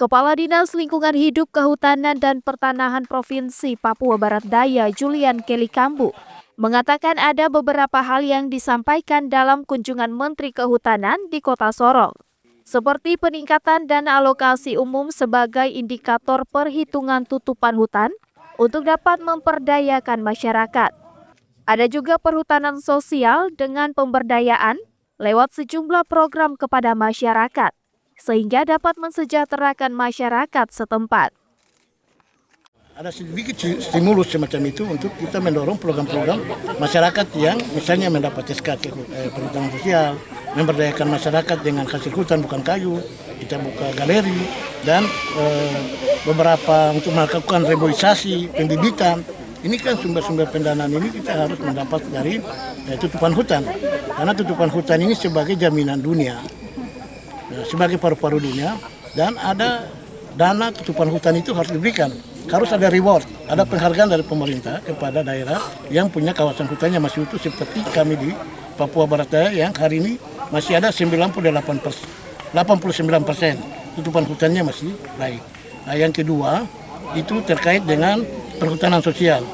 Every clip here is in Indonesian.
Kepala Dinas Lingkungan Hidup Kehutanan dan Pertanahan Provinsi Papua Barat Daya Julian Kelly Kambu mengatakan ada beberapa hal yang disampaikan dalam kunjungan Menteri Kehutanan di Kota Sorong, seperti peningkatan dana alokasi umum sebagai indikator perhitungan tutupan hutan untuk dapat memperdayakan masyarakat. Ada juga perhutanan sosial dengan pemberdayaan lewat sejumlah program kepada masyarakat, sehingga dapat mensejahterakan masyarakat setempat. Ada sedikit stimulus semacam itu untuk kita mendorong program-program masyarakat yang misalnya mendapat SK perhutanan sosial, memberdayakan masyarakat dengan hasil hutan bukan kayu, kita buka galeri, dan beberapa untuk melakukan reboisasi, pembibitan. Ini kan sumber-sumber pendanaan ini kita harus mendapat dari tutupan hutan, karena tutupan hutan ini sebagai jaminan dunia, sebagai paru-paru dunia, dan ada dana tutupan hutan itu harus diberikan. Harus ada reward, ada penghargaan dari pemerintah kepada daerah yang punya kawasan hutannya masih utuh seperti kami di Papua Barat Daya yang hari ini masih ada 89% tutupan hutannya masih baik. Nah, yang kedua itu terkait dengan perhutanan sosial.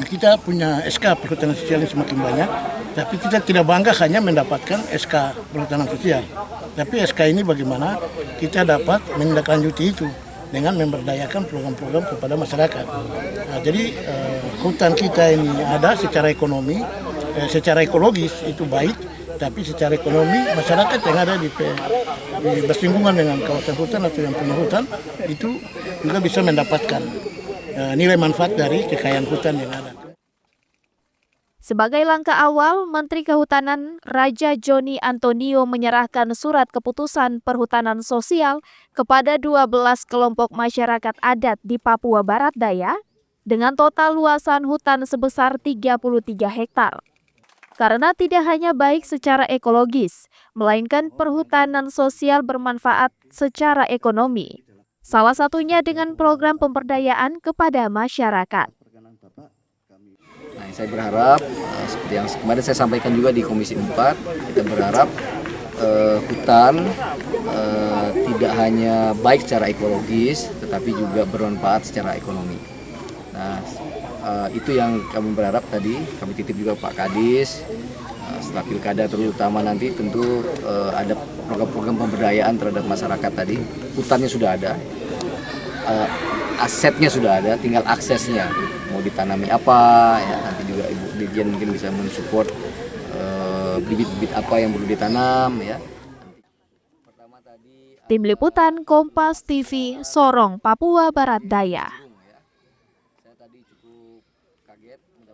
Kita punya SK perhutanan sosial yang semakin banyak, tapi kita tidak bangga hanya mendapatkan SK perhutanan sosial. Tapi SK ini bagaimana kita dapat menindaklanjuti itu dengan memberdayakan program-program kepada masyarakat. Nah, jadi hutan kita ini ada secara ekonomi, secara ekologis itu baik, tapi secara ekonomi masyarakat yang ada di bersinggungan dengan kawasan hutan atau yang punya hutan itu juga bisa mendapatkan nilai manfaat dari kekayaan hutan yang ada. Sebagai langkah awal, Menteri Kehutanan Raja Joni Antonio menyerahkan surat keputusan perhutanan sosial kepada 12 kelompok masyarakat adat di Papua Barat Daya dengan total luasan hutan sebesar 33 hektar. Karena tidak hanya baik secara ekologis, melainkan perhutanan sosial bermanfaat secara ekonomi. Salah satunya dengan program pemberdayaan kepada masyarakat. Nah, saya berharap, seperti yang kemarin saya sampaikan juga di Komisi 4, kita berharap hutan tidak hanya baik secara ekologis, tetapi juga bermanfaat secara ekonomi. Nah, itu yang kami berharap tadi, kami titip juga Pak Kadis, setelah pilkada terutama nanti tentu ada program-program pemberdayaan terhadap masyarakat tadi. Hutannya sudah ada, asetnya sudah ada, tinggal aksesnya. Mau ditanami apa, ya, nanti juga Ibu Dirjen mungkin bisa mensupport bibit-bibit apa yang perlu ditanam. Ya. Tim Liputan Kompas TV, Sorong, Papua Barat Daya.